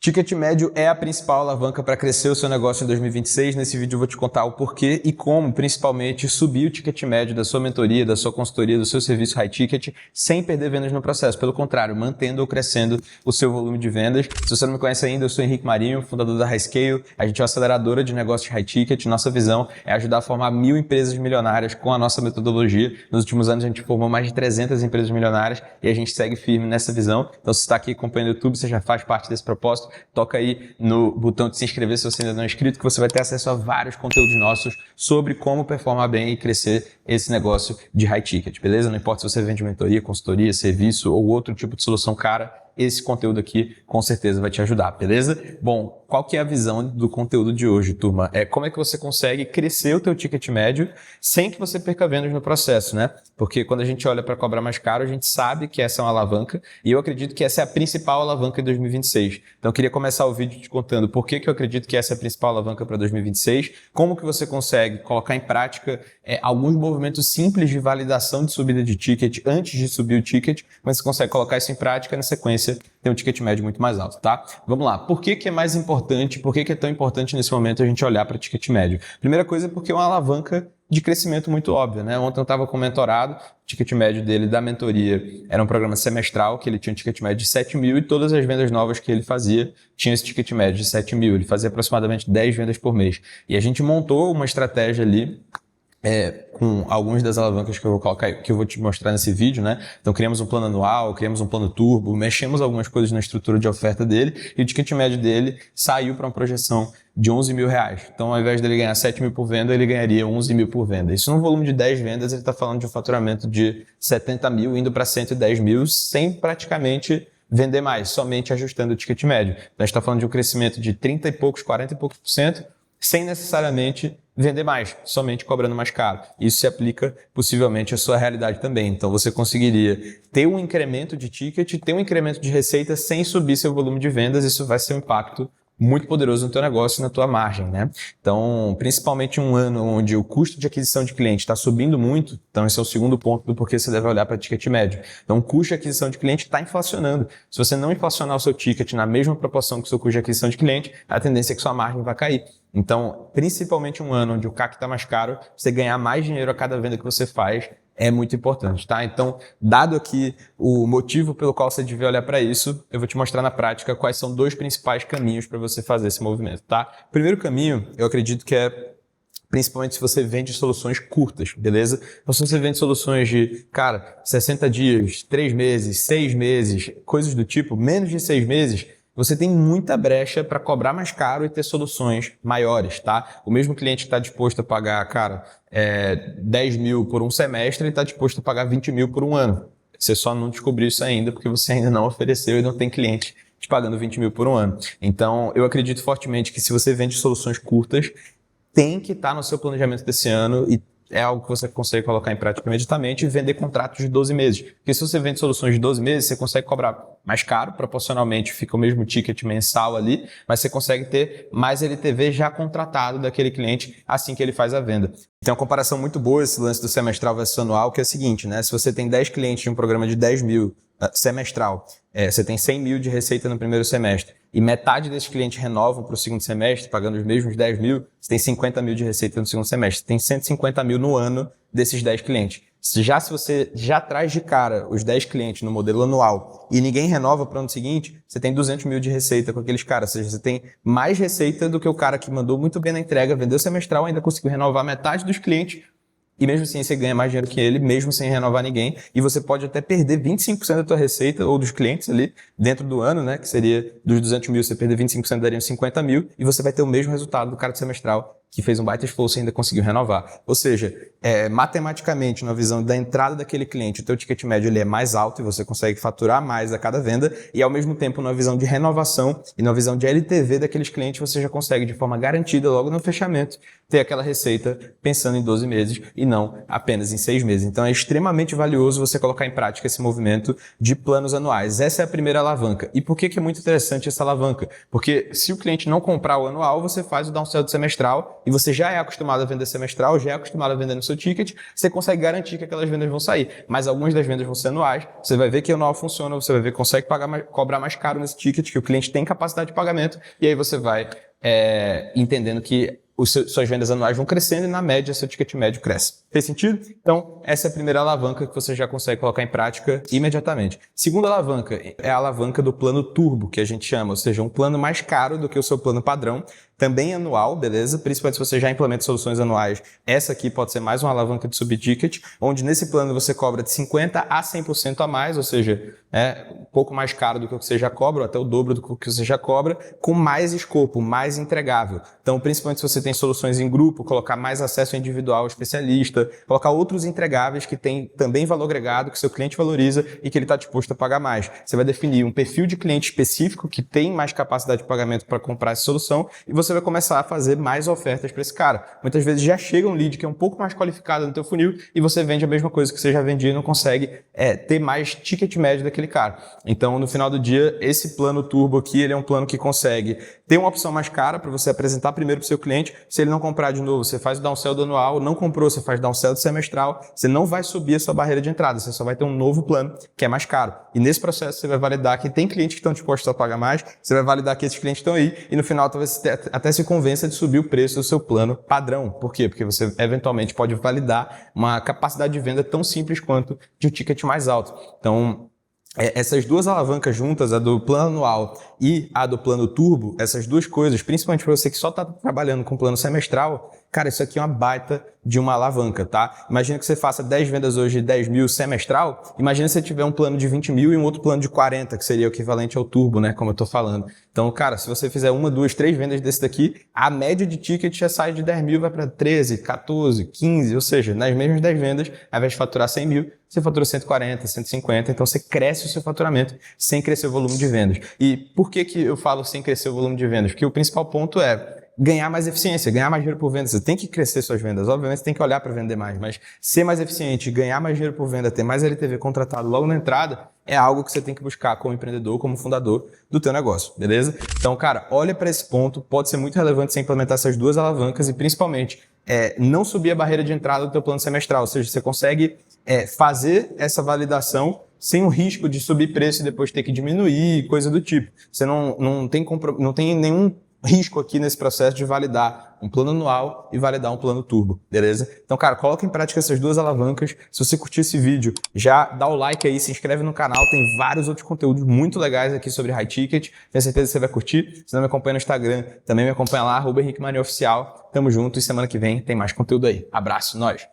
Ticket médio é a principal alavanca para crescer o seu negócio em 2026. Nesse vídeo eu vou te contar o porquê e como, principalmente, subir o ticket médio da sua mentoria, da sua consultoria, do seu serviço high ticket, sem perder vendas no processo. Pelo contrário, mantendo ou crescendo o seu volume de vendas. Se você não me conhece ainda, eu sou Henrique Marinho, fundador da Highscale. A gente é uma aceleradora de negócios high ticket. Nossa visão é ajudar a formar 1000 empresas milionárias com a nossa metodologia. Nos últimos anos a gente formou mais de 300 empresas milionárias e a gente segue firme nessa visão. Então, se você está aqui acompanhando o YouTube, você já faz parte desse propósito. Toca aí no botão de se inscrever se você ainda não é inscrito, que você vai ter acesso a vários conteúdos nossos sobre como performar bem e crescer esse negócio de high ticket, beleza? Não importa se você vende mentoria, consultoria, serviço ou outro tipo de solução cara, esse conteúdo aqui com certeza vai te ajudar, beleza? Bom, qual que é a visão do conteúdo de hoje, turma? Como é que você consegue crescer o teu ticket médio sem que você perca vendas no processo, né? Porque quando a gente olha para cobrar mais caro, a gente sabe que essa é uma alavanca e eu acredito que essa é a principal alavanca em 2026. Então eu queria começar o vídeo te contando por que eu acredito que essa é a principal alavanca para 2026, como que você consegue colocar em prática alguns movimentos simples de validação de subida de ticket antes de subir o ticket, mas você consegue colocar isso em prática e na sequência tem um ticket médio muito mais alto, tá? Vamos lá. Por que é mais importante, por que é tão importante nesse momento a gente olhar para ticket médio? Primeira coisa é porque é uma alavanca de crescimento muito óbvia, né? Ontem eu estava com o mentorado, o ticket médio dele da mentoria era um programa semestral, que ele tinha um ticket médio de 7 mil e todas as vendas novas que ele fazia tinham esse ticket médio de 7 mil. Ele fazia aproximadamente 10 vendas por mês. E a gente montou uma estratégia ali com algumas das alavancas que eu vou colocar, que eu vou te mostrar nesse vídeo, né? Então criamos um plano anual, criamos um plano turbo, mexemos algumas coisas na estrutura de oferta dele e o ticket médio dele saiu para uma projeção de 11 mil reais. Então ao invés dele ganhar 7 mil por venda, ele ganharia 11 mil por venda. Isso num volume de 10 vendas, ele está falando de um faturamento de 70 mil indo para 110 mil sem praticamente vender mais, somente ajustando o ticket médio. Então a gente está falando de um crescimento de 30 e poucos, 40 e poucos por cento, sem necessariamente vender mais, somente cobrando mais caro. Isso se aplica possivelmente à sua realidade também. Então você conseguiria ter um incremento de ticket, ter um incremento de receita sem subir seu volume de vendas. Isso vai ser um impacto muito poderoso no teu negócio e na tua margem, né? Então, principalmente um ano onde o custo de aquisição de cliente está subindo muito, então esse é o segundo ponto do porquê você deve olhar para ticket médio. Então, o custo de aquisição de cliente está inflacionando. Se você não inflacionar o seu ticket na mesma proporção que o seu custo de aquisição de cliente, a tendência é que sua margem vai cair. Então, principalmente um ano onde o CAC está mais caro, você ganhar mais dinheiro a cada venda que você faz é muito importante, tá? Então, dado aqui o motivo pelo qual você devia olhar para isso, eu vou te mostrar na prática quais são dois principais caminhos para você fazer esse movimento, tá? O primeiro caminho, eu acredito que é principalmente se você vende soluções curtas, beleza? Então, se você vende soluções de, 60 dias, 3 meses, 6 meses, coisas do tipo, menos de 6 meses, você tem muita brecha para cobrar mais caro e ter soluções maiores, tá? O mesmo cliente que está disposto a pagar, 10 mil por um semestre, ele está disposto a pagar 20 mil por um ano. Você só não descobriu isso ainda porque você ainda não ofereceu e não tem cliente te pagando 20 mil por um ano. Então, eu acredito fortemente que se você vende soluções curtas, tem que estar no seu planejamento desse ano e é algo que você consegue colocar em prática imediatamente e vender contratos de 12 meses. Porque se você vende soluções de 12 meses, você consegue cobrar mais caro, proporcionalmente fica o mesmo ticket mensal ali, mas você consegue ter mais LTV já contratado daquele cliente assim que ele faz a venda. Tem uma comparação muito boa esse lance do semestral versus anual, que é o seguinte, né? Se você tem 10 clientes de um programa de 10 mil semestral, você tem 100 mil de receita no primeiro semestre e metade desses clientes renovam para o segundo semestre, pagando os mesmos 10 mil, você tem 50 mil de receita no segundo semestre. Você tem 150 mil no ano desses 10 clientes. Se você já traz de cara os 10 clientes no modelo anual e ninguém renova para o ano seguinte, você tem 200 mil de receita com aqueles caras. Ou seja, você tem mais receita do que o cara que mandou muito bem na entrega, vendeu semestral, ainda conseguiu renovar metade dos clientes. E mesmo assim você ganha mais dinheiro que ele, mesmo sem renovar ninguém. E você pode até perder 25% da tua receita ou dos clientes ali dentro do ano, né? Que seria dos 200 mil, você perder 25% daria 50 mil. E você vai ter o mesmo resultado do cara do semestral que fez um baita esforço e ainda conseguiu renovar. Ou seja, matematicamente, na visão da entrada daquele cliente, o teu ticket médio ele é mais alto e você consegue faturar mais a cada venda. E ao mesmo tempo, na visão de renovação e na visão de LTV daqueles clientes, você já consegue de forma garantida, logo no fechamento, ter aquela receita pensando em 12 meses e não apenas em 6 meses. Então é extremamente valioso você colocar em prática esse movimento de planos anuais. Essa é a primeira alavanca. E por que é muito interessante essa alavanca? Porque se o cliente não comprar o anual, você faz o downsell do semestral e você já é acostumado a vender semestral, já é acostumado a vender no seu ticket, você consegue garantir que aquelas vendas vão sair. Mas algumas das vendas vão ser anuais, você vai ver que o anual funciona, você vai ver que consegue cobrar mais caro nesse ticket, que o cliente tem capacidade de pagamento, e aí você vai entendendo que suas vendas anuais vão crescendo e, na média, seu ticket médio cresce. Fez sentido? Então, essa é a primeira alavanca que você já consegue colocar em prática imediatamente. Segunda alavanca é a alavanca do plano turbo, que a gente chama, ou seja, um plano mais caro do que o seu plano padrão, também anual, beleza? Principalmente se você já implementa soluções anuais, essa aqui pode ser mais uma alavanca de subticket, onde nesse plano você cobra de 50% a 100% a mais, ou seja, um pouco mais caro do que o que você já cobra, ou até o dobro do que você já cobra, com mais escopo, mais entregável. Então, principalmente se você tem soluções em grupo, colocar mais acesso individual ao especialista, colocar outros entregáveis que têm também valor agregado, que seu cliente valoriza e que ele está disposto a pagar mais. Você vai definir um perfil de cliente específico que tem mais capacidade de pagamento para comprar essa solução e você vai começar a fazer mais ofertas para esse cara. Muitas vezes já chega um lead que é um pouco mais qualificado no teu funil e você vende a mesma coisa que você já vendia e não consegue ter mais ticket médio daquele cara. Então, no final do dia, esse plano turbo aqui, ele é um plano que consegue ter uma opção mais cara para você apresentar primeiro para o seu cliente. Se ele não comprar de novo, você faz o downsell do anual, não comprou, você faz downsell do semestral, você não vai subir a sua barreira de entrada, você só vai ter um novo plano que é mais caro. E nesse processo você vai validar que tem clientes que estão dispostos a pagar mais, você vai validar que esses clientes estão aí e no final talvez você até se convença de subir o preço do seu plano padrão. Por quê? Porque você eventualmente pode validar uma capacidade de venda tão simples quanto de um ticket mais alto. Então, essas duas alavancas juntas, a do plano anual e a do plano turbo, essas duas coisas, principalmente para você que só está trabalhando com plano semestral, cara, isso aqui é uma baita de uma alavanca, tá? Imagina que você faça 10 vendas hoje de 10 mil semestral, imagina se você tiver um plano de 20 mil e um outro plano de 40, que seria o equivalente ao turbo, né? Como eu tô falando. Então, cara, se você fizer 1, 2, 3 vendas desse daqui, a média de ticket já sai de 10 mil, vai para 13, 14, 15, ou seja, nas mesmas 10 vendas, ao invés de faturar 100 mil, você fatura 140, 150, então você cresce o seu faturamento sem crescer o volume de vendas. E por que eu falo sem crescer o volume de vendas? Porque o principal ponto é ganhar mais eficiência, ganhar mais dinheiro por venda. Você tem que crescer suas vendas. Obviamente, você tem que olhar para vender mais, mas ser mais eficiente, ganhar mais dinheiro por venda, ter mais LTV contratado logo na entrada, é algo que você tem que buscar como empreendedor, como fundador do teu negócio, beleza? Então, cara, olha para esse ponto. Pode ser muito relevante você implementar essas duas alavancas e, principalmente, não subir a barreira de entrada do teu plano semestral. Ou seja, você consegue fazer essa validação sem o risco de subir preço e depois ter que diminuir, coisa do tipo. Você não tem nenhum risco aqui nesse processo de validar um plano anual e validar um plano turbo, beleza? Então, cara, coloca em prática essas duas alavancas. Se você curtiu esse vídeo, já dá o like aí, se inscreve no canal, tem vários outros conteúdos muito legais aqui sobre High Ticket, tenho certeza que você vai curtir. Se não me acompanha no Instagram, também me acompanha lá, @HenriqueMarinHoficial. Tamo junto e semana que vem tem mais conteúdo aí. Abraço, nós!